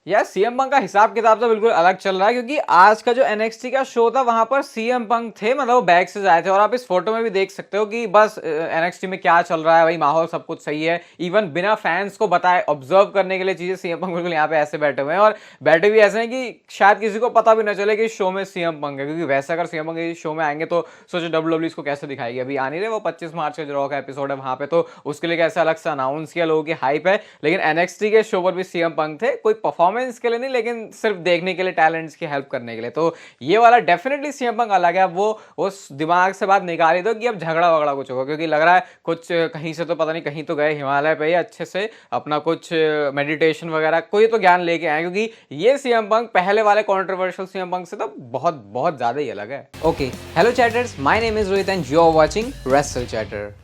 यार CM Punk का हिसाब किताब तो बिल्कुल अलग चल रहा है, क्योंकि आज का जो एनएक्सटी का शो था वहां पर सीएम पंक थे, मतलब वो बैक से आए थे। और आप इस फोटो में भी देख सकते हो कि बस एनएक्सटी में क्या चल रहा है, भाई माहौल सब कुछ सही है। इवन बिना फैंस को बताए ऑब्जर्व करने के लिए चीजें सीएम पंक बिल्कुल यहाँ पे ऐसे बैठे हुए हैं, और बैठे भी ऐसे हैं कि शायद किसी को पता भी ना चले कि इस शो में सीएम पंक है। क्योंकि वैसे अगर सीएम पंक इस शो में आएंगे तो सोचो डब्ल्यूडब्ल्यू इसको कैसे दिखाएगी। अभी आ नहीं रहे वो 25 मार्च का जो रॉ का एपिसोड है वहां पे, तो उसके लिए कैसे अलग से अनाउंस किया, लोगों की हाइप है। लेकिन एनएक्सटी के शो पर भी सीएम पंक थे, कोई परफॉर्मेंस के लिए नहीं लेकिन सिर्फ देखने के लिए, टैलेंट्स की हेल्प करने के लिए। तो ये वाला डेफिनेटली सीएम पंक अलग है। अब वो उस दिमाग से बात निकाल ही दो कि अब झगड़ा वगड़ा कुछ होगा, क्योंकि लग रहा है कुछ कहीं से तो पता नहीं, कहीं तो गए हिमालय पे अच्छे से अपना कुछ मेडिटेशन वगैरह कोई तो ज्ञान लेके आए, क्योंकि ये सीएम पंक पहले वाले कंट्रोवर्शियल सीएम पंक से तो बहुत बहुत ज्यादा ही अलग है। Okay, hello chatters, my name is Rohit and you are watching wrestle chatter.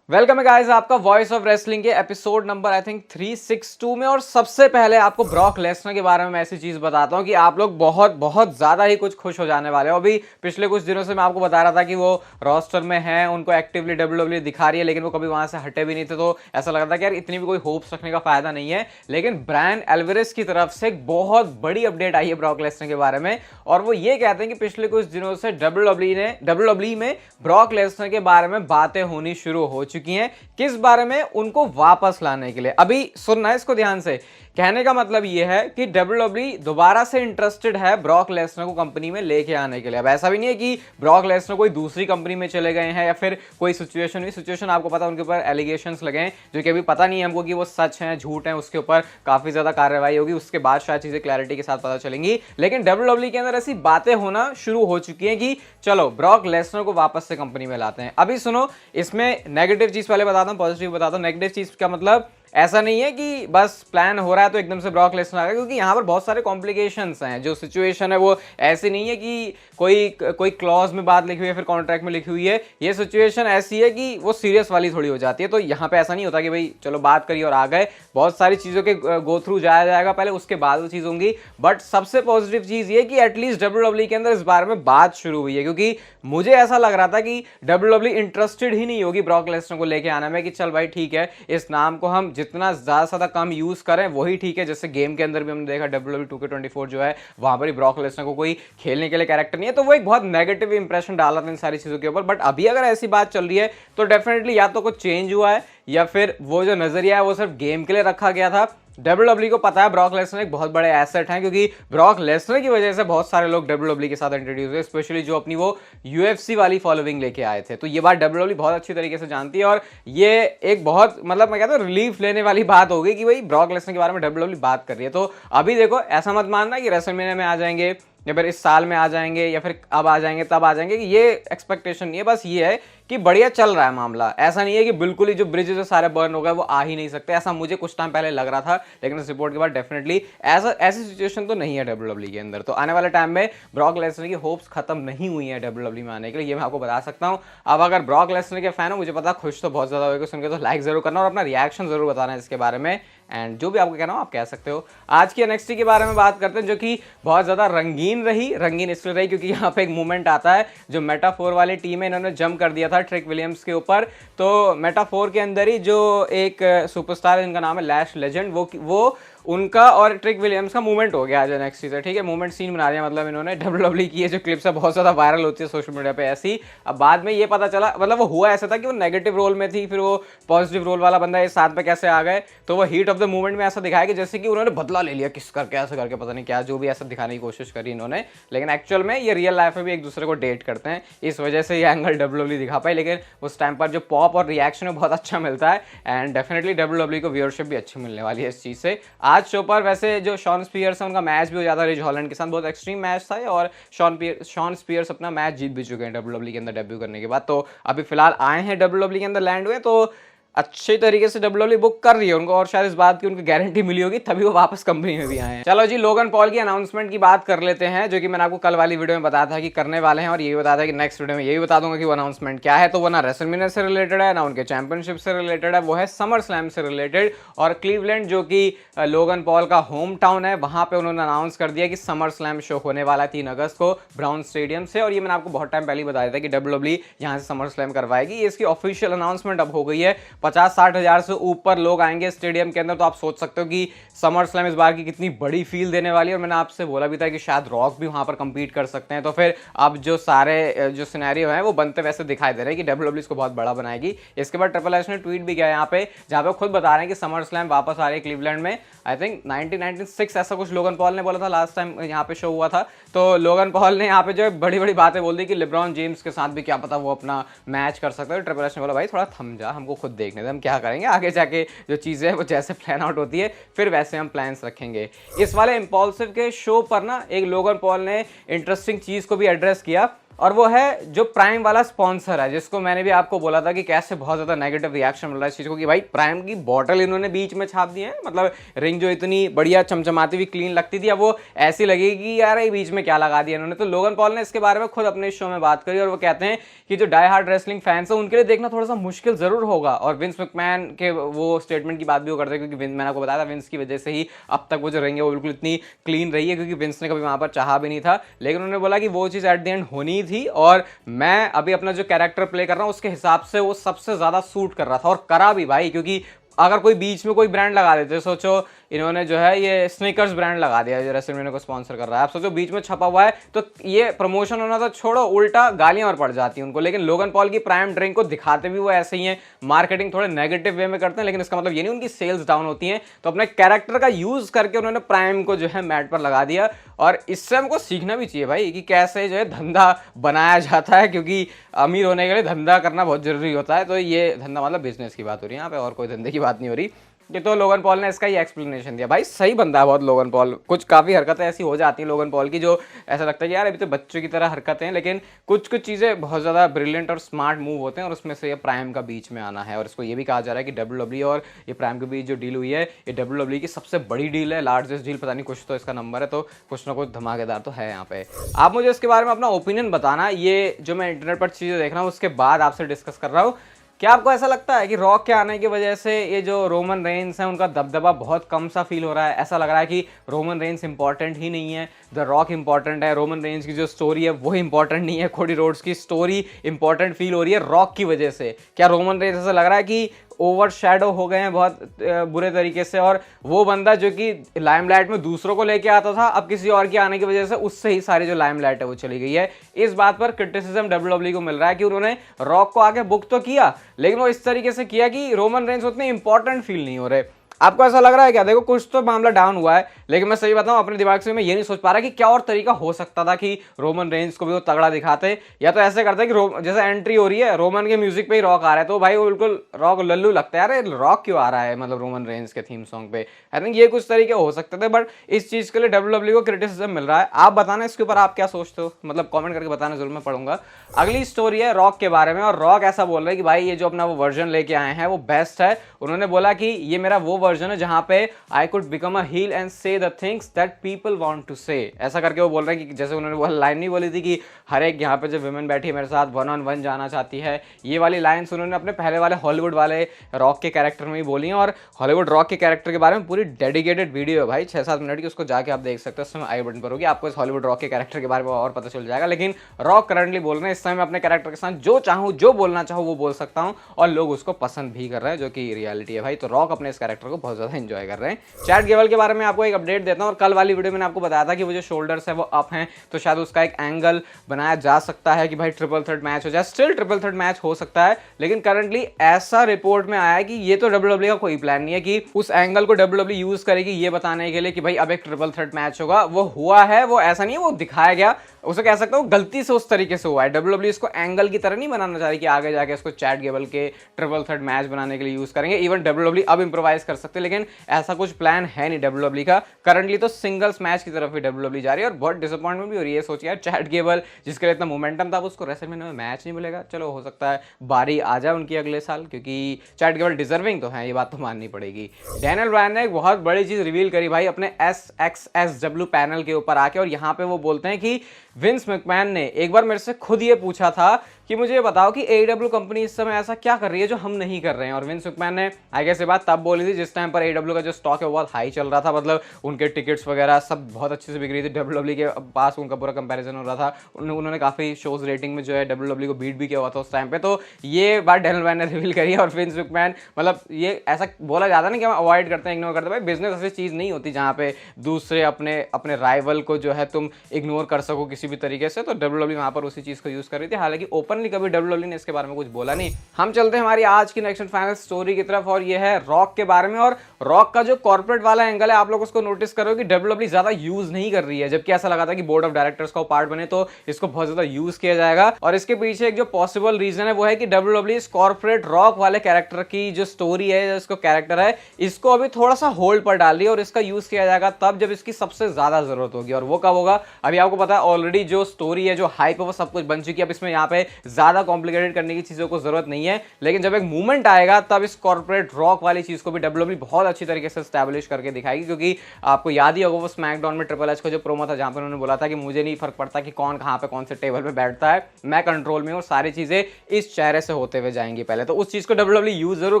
Welcome है गाइस आपका वॉइस ऑफ रेसलिंग के एपिसोड नंबर आई थिंक 362 में। और सबसे पहले आपको ब्रॉक लेसनर के बारे में मैं ऐसी चीज बताता हूं कि आप लोग बहुत बहुत ज्यादा ही कुछ खुश हो जाने वाले हो। अभी पिछले कुछ दिनों से मैं आपको बता रहा था कि वो रोस्टर में हैं, उनको एक्टिवली डब्ल्यूडब्ल्यूई दिखा रही है, लेकिन वो कभी वहां से हटे भी नहीं थे। तो ऐसा लग रहा था कि यार इतनी भी कोई होप्स रखने का फायदा नहीं है। लेकिन ब्रायन एल्वारेज की तरफ से एक बहुत बड़ी अपडेट आई है ब्रॉक लेसनर के बारे में, और वो ये कहते हैं कि पिछले कुछ दिनों से डब्ल्यूडब्ल्यूई में ब्रॉक लेसनर के बारे में बातें होनी शुरू हो चुकी हैं। किस बारे में? उनको वापस लाने के लिए। अभी सुनना है इसको ध्यान से। कहने का मतलब यह है कि डब्ल्यूडब्ल्यूई दोबारा से इंटरेस्टेड है ब्रॉक लेसनर को कंपनी में लेके आने के लिए। अब ऐसा भी नहीं है कि ब्रॉक लेसनर कोई दूसरी कंपनी में चले गए हैं या फिर कोई सिचुएशन आपको पता, उनके ऊपर एलिगेशंस लगे हैं जो कि अभी पता नहीं है हमको कि वो सच हैं झूठ हैं, उसके ऊपर काफी ज्यादा कार्रवाई होगी, उसके बाद शायद चीजें क्लैरिटी के साथ पता चलेंगी। लेकिन डब्ल्यूडब्ल्यूई के अंदर ऐसी बातें होना शुरू हो चुकी हैं कि चलो ब्रॉक लेसनर को वापस से कंपनी में लाते हैं। अभी सुनो, इसमें नेगेटिव चीज पहले बताता हूं, पॉजिटिव बताता हूं। नेगेटिव चीज का मतलब ऐसा नहीं है कि बस प्लान हो रहा है तो एकदम से ब्रॉक लेसनर आ गया, क्योंकि यहाँ पर बहुत सारे कॉम्प्लिकेशंस हैं। जो सिचुएशन है वो ऐसी नहीं है कि कोई क्लॉज में बात लिखी हुई है फिर कॉन्ट्रैक्ट में लिखी हुई है। ये सिचुएशन ऐसी है कि वो सीरियस वाली थोड़ी हो जाती है। तो यहाँ पे ऐसा नहीं होता कि भाई चलो बात करिए और आ गए। बहुत सारी चीज़ों के गो थ्रू जाया जाएगा पहले, उसके बाद वो चीज़ होंगी। बट सबसे पॉजिटिव चीज़ ये कि एटलीस्ट डब्ल्यूडब्ल्यूई के अंदर इस बारे में बात शुरू हुई है, क्योंकि मुझे ऐसा लग रहा था कि डब्ल्यूडब्ल्यूई इंटरेस्टेड ही नहीं होगी ब्रॉक लेसनर को लेके आने में, कि चल भाई ठीक है इस नाम को हम जितना ज्यादा कम यूज करें वही ठीक है। जैसे गेम के अंदर भी हमने देखा डब्ल्यूडब्ल्यूई 2K24 जो है वहां पर ही ब्रॉक लेसनर को कोई खेलने के लिए कैरेक्टर नहीं है, तो वो एक बहुत नेगेटिव इंप्रेशन डाला था इन सारी चीजों के ऊपर। बट अभी अगर ऐसी बात चल रही है तो डेफिनेटली या तो कुछ चेंज हुआ है या फिर वो जो नजरिया है वो सिर्फ गेम के लिए रखा गया था। डब्ल्यूडब्ल्यूई को पता है ब्रॉक लेसनर एक बहुत बड़े एसेट हैं, क्योंकि ब्रॉक लेसनर की वजह से बहुत सारे लोग डब्ल्यूडब्ल्यूई के साथ इंट्रोड्यूस हुए, स्पेशली जो अपनी वो यूएफसी वाली फॉलोइंग लेके आए थे। तो ये बात डब्ल्यूडब्ल्यूई बहुत अच्छी तरीके से जानती है, और ये एक बहुत मतलब मैं कहता हूँ रिलीफ लेने वाली बात होगी कि भाई ब्रॉक लेसनर के बारे में डब्ल्यूडब्ल्यूई बात कर रही है। तो अभी देखो, ऐसा मत मानना कि रेसलमेनिया में आ जाएंगे या फिर इस साल में आ जाएंगे या फिर अब आ जाएंगे तब आ जाएंगे, ये एक्सपेक्टेशन नहीं है। बस ये है कि बढ़िया चल रहा है मामला। ऐसा नहीं है कि बिल्कुल ही जो ब्रिजेस सारे बर्न हो गए वो आ ही नहीं सकते, ऐसा मुझे कुछ टाइम पहले लग रहा था। लेकिन इस रिपोर्ट के बाद डेफिनेटली ऐसी सिचुएशन तो नहीं है डब्ल्यूडब्ल्यूई के अंदर। तो आने वाले टाइम में ब्रॉक लेसनर की होप्स खत्म नहीं हुई है डब्ल्यूडब्ल्यूई में आने के लिए, ये मैं आपको बता सकता हूँ। अब अगर ब्रॉक लेसनर के फैन हो, मुझे पता खुश तो बहुत ज्यादा होगा सुनकर, तो लाइक जरूर करना और अपना रिएक्शन जरूर बताना है इसके बारे में। एंड जो भी आपको कहना हो आप कह सकते हो। आज की एनएक्सटी के बारे में बात करते हैं, जो कि बहुत ज्यादा रंगीन इसलिए रही क्योंकि यहाँ पे एक मूवमेंट आता है। जो मेटाफोर वाली टीम है इन्होंने जंप कर दिया था ट्रिक विलियम्स के ऊपर। तो मेटाफोर के अंदर ही जो एक सुपरस्टार है जिनका नाम है लैश लेजेंड, वो उनका और ट्रिक विलियम्स का मूवमेंट हो गया आज नेक्स्ट से, ठीक है। मूवमेंट सीन बना दिया, मतलब इन्होंने डब्ल्यूडब्ल्यूई की ये जो क्लिप्स है बहुत ज्यादा वायरल होती है सोशल मीडिया पे ऐसी। अब बाद में ये पता चला, मतलब वो हुआ ऐसा था कि वो नेगेटिव रोल में थी, फिर वो पॉजिटिव रोल वाला बंदा ये साथ में कैसे आ गए। तो वो हीट ऑफ द मूवमेंट में ऐसा दिखाया कि जैसे कि उन्होंने बदला ले लिया किस करके, ऐसा करके पता नहीं क्या, जो भी ऐसा दिखाने की कोशिश करी इन्होंने। लेकिन एक्चुअल में ये रियल लाइफ में भी एक दूसरे को डेट करते हैं, इस वजह से ये एंगल डब्ल्यूडब्ल्यूई दिखा पाई। लेकिन उस टाइम पर जो पॉप और रिएक्शन बहुत अच्छा मिलता है, एंड डेफिनेटली डब्ल्यूडब्ल्यूई को व्यूअरशिप भी अच्छी मिलने वाली है इस चीज से। आज शो पर वैसे जो शॉन स्पीयर्स है उनका मैच भी हो जाता है रिज हॉलैंड के साथ, बहुत एक्सट्रीम मैच था, और शॉन स्पीयर्स अपना मैच जीत भी चुके हैं डब्ल्यूडब्ल्यूई के अंदर डेब्यू करने के बाद। तो अभी फिलहाल आए हैं डब्ल्यूडब्ल्यूई के अंदर, लैंड हुए, तो अच्छे तरीके से डब्ल्यूडब्ल्यूई बुक कर रही है उनको, और शायद इस बात की उनको गारंटी मिली होगी तभी वो वापस कंपनी में भी आए हैं। चलो जी, लोगन पॉल की अनाउंसमेंट की बात कर लेते हैं, जो कि मैंने आपको कल वाली वीडियो में बताया था कि करने वाले हैं, और ये भी बताया था कि नेक्स्ट वीडियो में ये भी बता दूंगा कि वो अनाउंसमेंट क्या है। तो वो ना रेसलमेनिया से रिलेटेड है ना उनके चैंपियनशिप से रिलेटेड है, वो है समर स्लैम से रिलेटेड। और क्लीवलैंड जो कि लोगन पॉल का होम टाउन है, वहां पे उन्होंने अनाउंस कर दिया कि समर स्लैम शो होने वाला है 3 अगस्त को ब्राउन स्टेडियम से। और ये मैंने आपको बहुत टाइम पहले बताया था कि डब्ल्यूडब्ल्यूई यहाँ से समर स्लैम करवाएगी। इसकी ऑफिशियल अनाउंसमेंट अब हो गई है। 50-60 हज़ार से ऊपर लोग आएंगे स्टेडियम के अंदर, तो आप सोच सकते हो कि समर स्लैम इस बार की कितनी बड़ी फील देने वाली है। और मैंने आपसे बोला भी था कि शायद रॉक भी वहाँ पर कम्पीट कर सकते हैं। तो फिर अब जो सारे जो सिनेरियो हैं वो बनते वैसे दिखाई दे रहे हैं कि डब्ल्यूडब्ल्यू इसको बहुत बड़ा बनाएगी। इसके बाद ट्रिपल एच ने ट्वीट भी किया यहाँ पे, जहाँ पे खुद बता रहे हैं कि समर स्लैम वापस आ रही है क्लीवलैंड में। आई थिंक 1996 ऐसा कुछ लोगन पॉल ने बोला था लास्ट टाइम यहाँ पे शो हुआ था। तो लोगन पॉल ने यहाँ पे जो बड़ी बड़ी बातें बोल दी कि लिब्रॉन जेम्स के साथ भी क्या पता वो अपना मैच कर सकता है। ट्रिपल एच ने बोला भाई थोड़ा थम जा, हमको खुद देखने दे, हम क्या करेंगे आगे जाके, जो चीज़ें हैं वो जैसे प्लान आउट होती है फिर वैसे हम प्लान्स रखेंगे। इस वाले इम्पल्सिव के शो पर ना एक लोगन पॉल ने इंटरेस्टिंग चीज़ को भी एड्रेस किया, और वो है जो प्राइम वाला स्पॉन्सर है, जिसको मैंने भी आपको बोला था कि कैसे बहुत ज़्यादा नेगेटिव रिएक्शन मिल रहा है इस चीज़ को कि भाई प्राइम की बॉटल इन्होंने बीच में छाप दी है। मतलब रिंग जो इतनी बढ़िया चमचमाती हुई क्लीन लगती थी, अब वो ऐसी लगेगी कि यार ये बीच में क्या लगा दिया इन्होंने। तो लोगन पॉल ने इसके बारे में खुद अपने शो में बात करी, और वो कहते हैं कि जो डाई हार्ड रेसलिंग फैंस है उनके लिए देखना थोड़ा सा मुश्किल ज़रूर होगा। और विंस मैकमैन के वो स्टेटमेंट की बात भी वो करते हैं, क्योंकि मैंने आपको बताया था विंस की वजह से ही अब तक वो जो रिंग है वो बिल्कुल इतनी क्लीन रही है, क्योंकि विंस ने कभी वहाँ पर चाहा भी नहीं था। लेकिन उन्होंने बोला कि वो चीज़ एट द एंड होनी थी, और मैं अभी अपना जो कैरेक्टर प्ले कर रहा हूं उसके हिसाब से वो सबसे ज्यादा सूट कर रहा था, और करा भी भाई। क्योंकि अगर कोई बीच में कोई ब्रांड लगा देते, सोचो इन्होंने जो है ये स्निकर्स ब्रांड लगा दिया जो रेसलमेनिया को स्पॉन्सर कर रहा है, आप सोचो बीच में छपा हुआ है, तो ये प्रमोशन होना तो छोड़ो, उल्टा गालियां और पड़ जाती हैं उनको। लेकिन लोगन पॉल की प्राइम ड्रिंक को दिखाते भी वो ऐसे ही हैं, मार्केटिंग थोड़े नेगेटिव वे में करते हैं, लेकिन इसका मतलब ये नहीं उनकी सेल्स डाउन होती हैं। तो अपने कैरेक्टर का यूज करके उन्होंने प्राइम को जो है मैट पर लगा दिया, और इससे हमको सीखना भी चाहिए भाई कि कैसे जो है धंधा बनाया जाता है, क्योंकि अमीर होने के लिए धंधा करना बहुत जरूरी होता है। तो ये धंधा मतलब बिजनेस की बात हो रही है यहाँ पे, और कोई धंधे की बात नहीं हो रही। ये तो लोगन पॉल ने इसका ही एक्सप्लेनेशन दिया। भाई सही बंदा है बहुत लोगन पॉल, कुछ काफ़ी हरकतें ऐसी हो जाती हैं लोगन पॉल की जो ऐसा लगता है कि यार अभी तो बच्चों की तरह हरकतें हैं, लेकिन कुछ कुछ चीज़ें बहुत ज़्यादा ब्रिलियंट और स्मार्ट मूव होते हैं, और उसमें से ये प्राइम का बीच में आना है। और इसको ये भी कहा जा रहा है कि डब्ल्यूडब्ल्यू और ये प्राइम के बीच जो डील हुई है, ये डब्ल्यूडब्ल्यू की सबसे बड़ी डील है, लार्जेस्ट डील, पता नहीं कुछ तो इसका नंबर है, तो कुछ ना कुछ धमाकेदार तो है यहाँ पे। आप मुझे इसके बारे में अपना ओपिनियन बताना, ये जो मैं इंटरनेट पर चीज़ें देख रहा हूँ उसके बाद आपसे डिस्कस कर रहा हूँ। क्या आपको ऐसा लगता है कि रॉक के आने की वजह से ये जो रोमन रेंस है उनका दबदबा बहुत कम सा फील हो रहा है? ऐसा लग रहा है कि रोमन रेंस इंपॉर्टेंट ही नहीं है, द रॉक इंपॉर्टेंट है, रोमन रेंस की जो स्टोरी है वो इंपॉर्टेंट नहीं है, कोडी रोड्स की स्टोरी इंपॉर्टेंट फील हो रही है रॉक की वजह से? क्या रोमन रेंस ऐसा लग रहा है कि ओवर शैडो हो गए हैं बहुत बुरे तरीके से, और वो बंदा जो कि लाइमलाइट में दूसरों को लेके आता था, अब किसी और के आने की वजह से उससे ही सारी जो लाइमलाइट है वो चली गई है? इस बात पर क्रिटिसिज्म डब्ल्यूडब्ल्यू को मिल रहा है कि उन्होंने रॉक को आगे बुक तो किया, लेकिन वो इस तरीके से किया कि रोमन रेंस उतने इंपॉर्टेंट फील नहीं हो रहे। आपको ऐसा लग रहा है क्या? देखो कुछ तो मामला डाउन हुआ है, लेकिन मैं सही बताऊं अपने दिमाग से मैं ये नहीं सोच पा रहा कि क्या और तरीका हो सकता था कि रोमन रेंस को भी वो तगड़ा दिखाते, या तो ऐसे करते कि जैसे एंट्री हो रही है रोमन के म्यूजिक पे ही रॉक आ रहा है, तो भाई वो बिल्कुल रॉक लल्लू लगता है, अरे रॉक क्यों आ रहा है मतलब रोमन रेंस के थीम सॉन्ग पे। आई थिंक ये कुछ तरीके हो सकते थे, बट इस चीज के लिए डब्ल्यूडब्ल्यू को क्रिटिसिज्म मिल रहा है। आप बताना इसके ऊपर आप क्या सोचते हो, मतलब कॉमेंट करके बताना जरूर, मैं पढ़ूंगा। अगली स्टोरी है रॉक के बारे में, और रॉक ऐसा बोल रहे हैं कि भाई ये जो अपना वो वर्जन लेके आए हैं वो बेस्ट है। उन्होंने बोला कि ये मेरा वो वर्जन है जहां पे I could become a heel and say the things that people want to say, ऐसा करके वो बोल रहे हैं कि जैसे उन्होंने वो लाइन नहीं बोली थी कि हर एक यहाँ पे जो विमेन बैठी है मेरे साथ 1-on-1 जाना चाहती है, ये वाली लाइन्स उन्होंने अपने पहले वाले हॉलीवुड वाले रॉक के कैरेक्टर में ही बोली हैं। और हॉलीवुड रॉक के कैरेक्टर के बारे में पूरी डेडिकेटेड वीडियो है भाई 6-7 मिनट की, उसको जाके आप देख सकते हो, उसमें आई बटन पर होगी, आपको इस हॉलीवुड रॉक के कैरेक्टर के बारे में और पता चल जाएगा। लेकिन रॉक करंटली बोल रहे हैं इस समय अपने कैरेक्टर के साथ जो चाहूँ जो बोलना चाहूँ वो बोल सकता हूँ, और लोग उसको पसंद भी कर रहे हैं, जो कि रियलिटी है भाई। तो रॉक अपने इस कैरेक्टर को बहुत ज़्यादा एंजॉय कर रहे हैं। चैट गेबल के बारे में आपको एक अपडेट देता हूं, और कल वाली वीडियो में आपको बताया था कि वो जो शोल्डर्स है वो अप हैं, तो शायद उसका एक एंगल बनाया जा सकता है कि भाई ट्रिपल थ्रेट मैच हो जाए। स्टिल ट्रिपल थ्रेट मैच हो सकता है, लेकिन करंटली ऐसा रिपोर्ट में आया है कि ये तो डब्ल्यूडब्ल्यू का कोई प्लान नहीं है कि उस एंगल को डब्ल्यूडब्ल्यू यूज करेगी ये बताने के लिए कि भाई अब एक ट्रिपल थ्रेट मैच होगा। वो हुआ है, वो ऐसा नहीं है वो दिखाया गया, उसे कह सकता हूँ गलती से उस तरीके से हुआ है। डब्ल्यूडब्ल्यू इसको एंगल की तरह नहीं बनाना चाह रही कि आगे जाके इसको चैट गेबल के ट्रिपल थ्रेट मैच बनाने के लिए यूज करेंगे। इवन डब्ल्यूडब्ल्यू अब इंप्रोवाइज कर सकते हैं, लेकिन ऐसा कुछ प्लान है नहीं डब्ल्यूडब्ल्यू का। करंटली तो सिंगल्स मैच की तरफ ही डब्ल्यूडब्ल्यू जा रही है, और बहुत डिसअपॉइंटमेंट भी हो रही है। सोचिए यार चैट गेबल जिसके लिए इतना मोमेंटम था, उसको रेसलमेनिया में मैच नहीं मिलेगा। चलो हो सकता है बारी आ जाए उनकी अगले साल, क्योंकि चैट गेबल डिजर्विंग तो है, ये बात तो माननी पड़ेगी। डैनियल ब्रायन ने एक बहुत बड़ी चीज रिवील करी भाई अपने SXSW पैनल के ऊपर आके, और यहाँ पे वो बोलते हैं कि विंस मैकमैन ने एक बार मेरे से खुद ये पूछा था कि मुझे ये बताओ कि AEW कंपनी इस समय ऐसा क्या कर रही है जो हम नहीं कर रहे हैं। और विंस मैकमैन ने आई गेस ये बात तब बोली थी जिस टाइम पर AEW का जो स्टॉक है वो बहुत हाई चल रहा था, मतलब उनके टिकट्स वगैरह सब बहुत अच्छे से बिक रही थी, WWE के पास उनका पूरा कंपैरिजन हो रहा था, उन्होंने काफी शोज रेटिंग में जो है WWE को बीट भी किया हुआ था उस टाइम पे। तो ये बात डैनियल ब्रायन ने रिवील करी है। और विंस मैकमैन मतलब ये ऐसा बोला जाता है ना कि हम अवॉइड करते हैं, इग्नोर करते हैं, भाई बिजनेस ऐसी चीज नहीं होती जहाँ पे दूसरे अपने अपने राइवल को जो है तुम इग्नोर कर सको किसी भी तरीके से। तो WWE वहां पर उसी चीज को यूज कर रही थी, हालांकि ओपनली कभी WWE ने इसके बारे में कुछ बोला नहीं। हम चलते हैं हमारी आज की नेक्स्ट फाइनल स्टोरी की तरफ, और ये है रॉक के बारे में। और रॉक का जो कॉर्पोरेट वाला एंगल है, आप लोग उसको नोटिस करो कि WWE ज्यादा यूज नहीं कर रही है, जबकि ऐसा लगा था कि बोर्ड ऑफ डायरेक्टर्स का पार्ट बने तो इसको बहुत ज्यादा यूज किया जाएगा। और इसके पीछे एक जो पॉसिबल रीजन है वो है कि WWE इस कॉर्पोरेट रॉक वाले कैरेक्टर की जो स्टोरी है, इसको कैरेक्टर है, इसको अभी थोड़ा सा होल्ड पर डाल रही है, और इसका यूज किया जाएगा तब जब इसकी सबसे ज्यादा जरूरत होगी। और वो कब होगा अभी आपको पता है, ऑलरेडी जो स्टोरी है, जो हाइप है, वो सब कुछ बन चुकी है। अब इसमें यहाँ पे ज्यादा कॉम्प्लिकेटेड करने की चीजों को जरूरत नहीं है, लेकिन जब एक मूवमेंट आएगा तब इस कॉर्पोरेट रॉक वाली चीज को भी WWE बहुत अच्छी तरीके से स्टैब्लिश करके दिखाएगी। क्योंकि आपको याद ही होगा वो स्मैकडाउन में ट्रिपल एच का जो प्रोमो था जहां पर उन्होंने बोला था कि मुझे नहीं फर्क पड़ता कि कौन कहां पे कौन से टेबल पे बैठता है, मैं कंट्रोल में हूं, और सारी चीजें इस चेहरे से होते हुए जाएंगी पहले। तो उस चीज को WWE यूज जरूर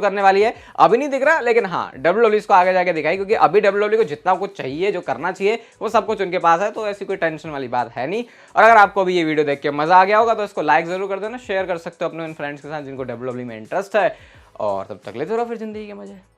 करने वाली है, अभी नहीं दिख रहा, लेकिन हाँ WWE इसको आगे जाके दिखाई, क्योंकि अभी WWE को जितना कुछ चाहिए, जो करना चाहिए, वो सब कुछ उनके पास है। तो ऐसी कोई टेंशन वाली बात है नहीं। और अगर आपको भी ये वीडियो देख के मजा आ गया होगा तो इसको लाइक जरूर कर देना, शेयर कर सकते हो अपने फ्रेंड्स के साथ जिनको WWE में इंटरेस्ट है। और तब तक लेते रहो फिर जिंदगी के मजे।